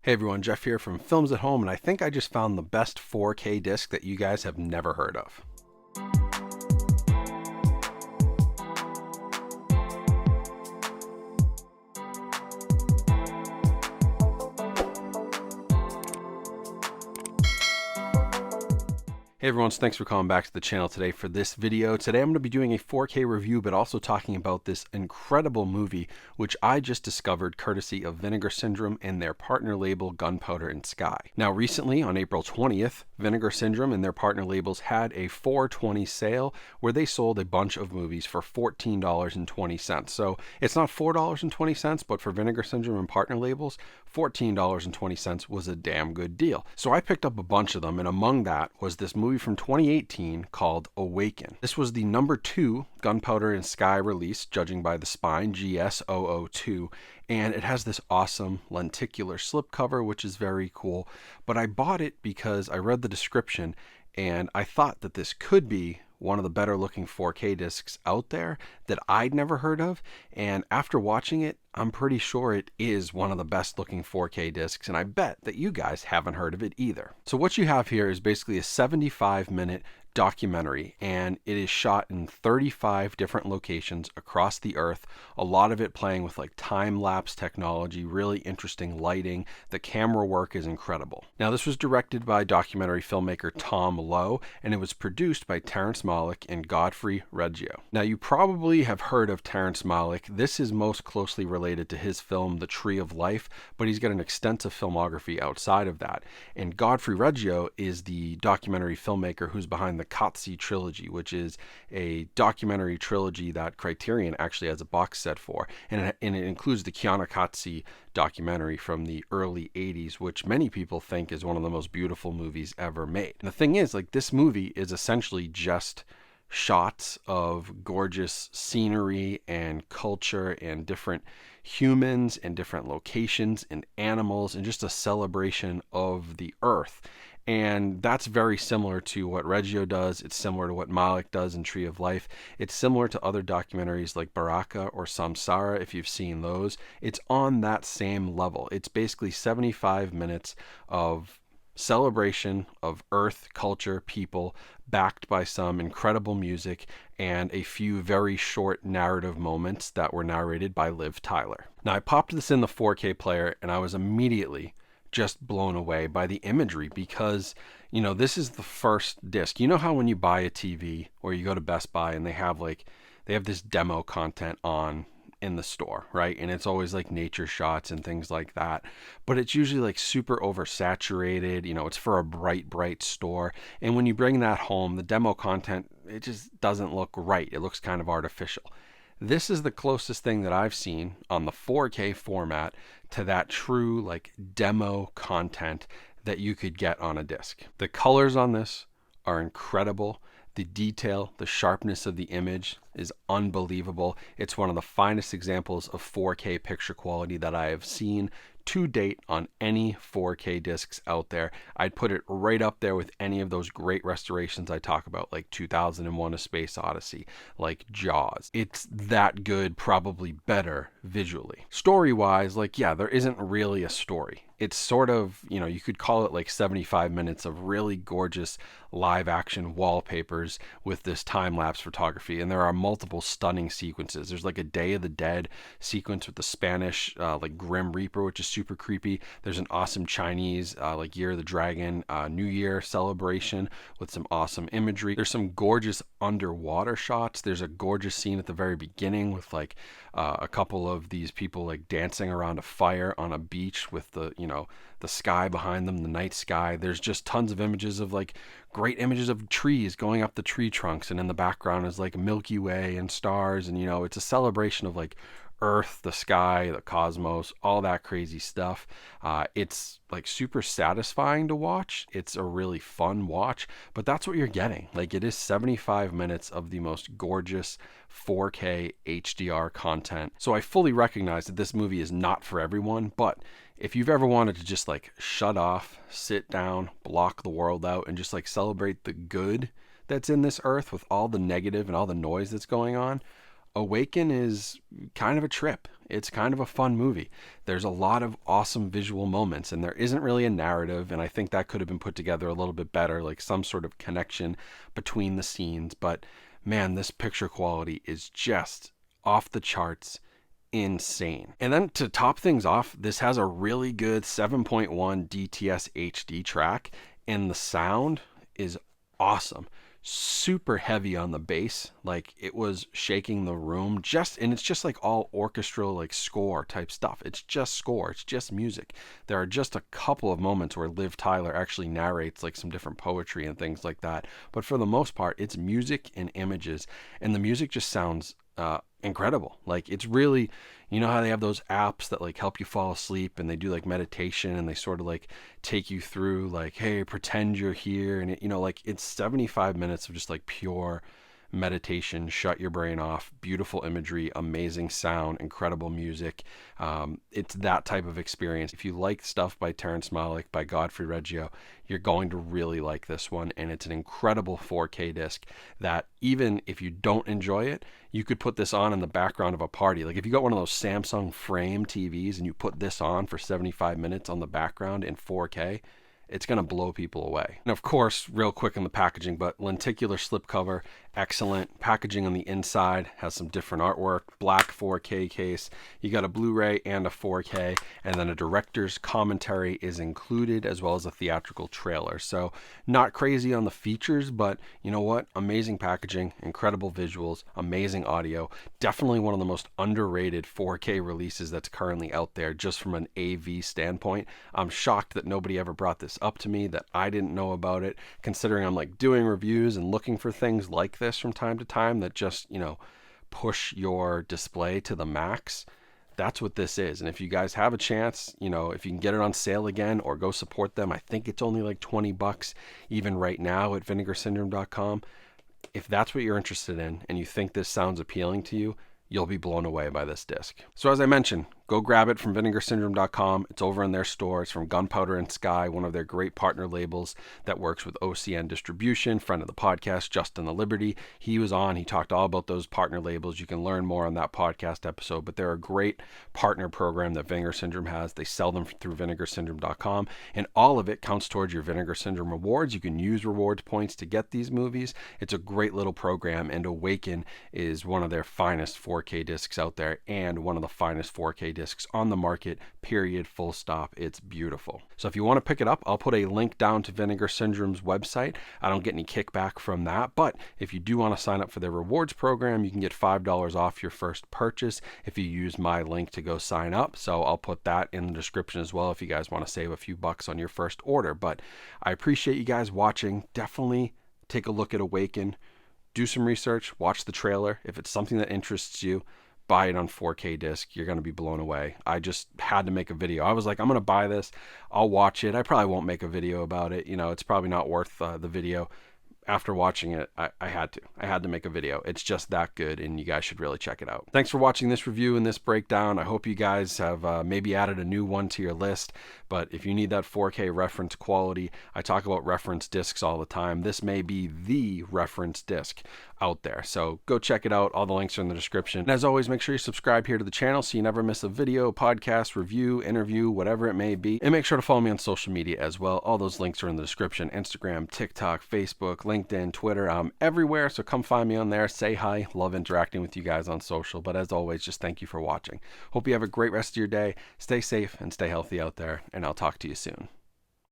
Hey everyone, Jeff here from Films at Home, and I think I just found the best 4K disc that you guys have never heard of. Hey everyone, so thanks for coming back to the channel today for this video. Today I'm going to be doing a 4K review, but also talking about this incredible movie, which I just discovered courtesy of Vinegar Syndrome and their partner label Gunpowder Sky. Now recently, on April 20th, Vinegar Syndrome and their partner labels had a 420 sale where they sold a bunch of movies for $14.20. So it's not $4.20, but for Vinegar Syndrome and partner labels, $14.20 was a damn good deal. So I picked up a bunch of them, and among that was this movie from 2018 called Awaken. This was the number 2 Gunpowder Sky release, judging by the spine, GS002, and it has this awesome lenticular slipcover, which is very cool. But I bought it because I read the description and I thought that this could be one of the better looking 4K discs out there that I'd never heard of. And after watching it, I'm pretty sure it is one of the best looking 4K discs, and I bet that you guys haven't heard of it either. So what you have here is basically a 75-minute documentary, and it is shot in 35 different locations across the earth, a lot of it playing with like time-lapse technology, really interesting lighting. The camera work is incredible. Now this was directed by documentary filmmaker Tom Lowe, and it was produced by Terrence Malick and Godfrey Reggio. Now you probably have heard of Terrence Malick. This is most closely related to his film The Tree of Life, but he's got an extensive filmography outside of that. And Godfrey Reggio is the documentary filmmaker who's behind the Qatsi trilogy, which is a documentary trilogy that Criterion actually has a box set for, and it includes the Kiana Qatsi documentary from the early 80s, which many people think is one of the most beautiful movies ever made. And the thing is, like, this movie is essentially just shots of gorgeous scenery and culture and different humans and different locations and animals, and just a celebration of the earth. And that's very similar to what Reggio does. It's similar to what Malick does in Tree of Life. It's similar to other documentaries like Baraka or Samsara, if you've seen those. It's on that same level. It's basically 75 minutes of celebration of earth, culture, people, backed by some incredible music and a few very short narrative moments that were narrated by Liv Tyler. Now I popped this in the 4K player and I was immediately just blown away by the imagery, because this is the first disc. You know how when you buy a TV or you go to Best Buy and they have this demo content on in the store, right? And it's always like nature shots and things like that, but it's usually like super oversaturated. It's for a bright store, and when you bring that home, the demo content, it just doesn't look right. It looks kind of artificial. This is the closest thing that I've seen on the 4K format to that true like demo content that you could get on a disc. The colors on this are incredible. The detail, the sharpness of the image is unbelievable. It's one of the finest examples of 4K picture quality that I have seen to date on any 4K discs out there. I'd put it right up there with any of those great restorations I talk about, like 2001: A Space Odyssey, like Jaws. It's that good, probably better visually. Story-wise, there isn't really a story. It's sort of, you could call it like 75 minutes of really gorgeous live action wallpapers with this time-lapse photography. And there are multiple stunning sequences. There's like a Day of the Dead sequence with the Spanish Grim Reaper, which is super creepy. There's an awesome Chinese Year of the Dragon New Year celebration with some awesome imagery. There's some gorgeous underwater shots. There's a gorgeous scene at the very beginning with a couple of these people dancing around a fire on a beach with the sky behind them, the night sky. There's just tons of images of great images of trees going up the tree trunks, and in the background is Milky Way and stars, and it's a celebration of Earth, the sky, the cosmos, all that crazy stuff. It's super satisfying to watch. It's a really fun watch, but that's what you're getting. It is 75 minutes of the most gorgeous 4K HDR content. So I fully recognize that this movie is not for everyone, but if you've ever wanted to just shut off, sit down, block the world out, and just celebrate the good that's in this earth with all the negative and all the noise that's going on, Awaken is kind of a trip. It's kind of a fun movie. There's a lot of awesome visual moments, and there isn't really a narrative, and I think that could have been put together a little bit better, like some sort of connection between the scenes. But man, this picture quality is just off the charts, insane. And then to top things off, this has a really good 7.1 DTS HD track, and the sound is awesome. Super heavy on the bass, like it was shaking the room, and it's just like all orchestral, like score type stuff. It's just score, it's just music. There are just a couple of moments where Liv Tyler actually narrates like some different poetry and things like that, but for the most part it's music and images, and the music just sounds incredible. Like it's really, you know how they have those apps that like help you fall asleep, and they do like meditation, and they sort of like take you through like, hey, pretend you're here, and it, you know, like it's 75 minutes of just like pure meditation, shut your brain off, beautiful imagery, amazing sound, incredible music. It's that type of experience. If you like stuff by Terrence Malick, by Godfrey Reggio, you're going to really like this one, and it's an incredible 4K disc that even if you don't enjoy it, you could put this on in the background of a party. Like if you got one of those Samsung frame TVs and you put this on for 75 minutes on the background in 4K, it's going to blow people away. And of course, real quick on the packaging, but lenticular slipcover, excellent. Packaging on the inside has some different artwork, black 4K case. You got a Blu-ray and a 4K, and then a director's commentary is included, as well as a theatrical trailer. So not crazy on the features, but you know what? Amazing packaging, incredible visuals, amazing audio. Definitely one of the most underrated 4K releases that's currently out there, just from an AV standpoint. I'm shocked that nobody ever brought this up to me, that I didn't know about it, considering I'm like doing reviews and looking for things like this from time to time that just, you know, push your display to the max. That's what this is. And if you guys have a chance, you know, if you can get it on sale again or go support them, I think it's only like $20 even right now at vinegarsyndrome.com. If that's what you're interested in and you think this sounds appealing to you, you'll be blown away by this disc. So as I mentioned, go grab it from vinegarsyndrome.com. It's over in their store. It's from Gunpowder Sky, one of their great partner labels that works with OCN Distribution, friend of the podcast, Justin the Liberty. He was on, he talked all about those partner labels. You can learn more on that podcast episode, but they're a great partner program that Vinegar Syndrome has. They sell them through vinegarsyndrome.com, and all of it counts towards your Vinegar Syndrome rewards. You can use rewards points to get these movies. It's a great little program, and Awaken is one of their finest 4K discs out there, and one of the finest 4K discs on the market, period, full stop. It's beautiful. So if you want to pick it up, I'll put a link down to Vinegar Syndrome's website. I don't get any kickback from that, but if you do want to sign up for their rewards program, you can get $5 off your first purchase if you use my link to go sign up. So I'll put that in the description as well if you guys want to save a few bucks on your first order. But I appreciate you guys watching. Definitely take a look at Awaken. Do some research, watch the trailer. If it's something that interests you, buy it on 4K disc. You're going to be blown away. I just had to make a video. I was like, I'm going to buy this. I'll watch it. I probably won't make a video about it. You know, it's probably not worth the video. After watching it, I had to make a video. It's just that good, and you guys should really check it out. Thanks for watching this review and this breakdown. I hope you guys have maybe added a new one to your list, but if you need that 4K reference quality, I talk about reference discs all the time. This may be the reference disc out there, so go check it out. All the links are in the description. And as always, make sure you subscribe here to the channel so you never miss a video, podcast, review, interview, whatever it may be. And make sure to follow me on social media as well. All those links are in the description: Instagram, TikTok, Facebook, LinkedIn, Twitter. I'm everywhere, so come find me on there. Say hi. Love interacting with you guys on social. But as always, just thank you for watching. Hope you have a great rest of your day. Stay safe and stay healthy out there, and I'll talk to you soon.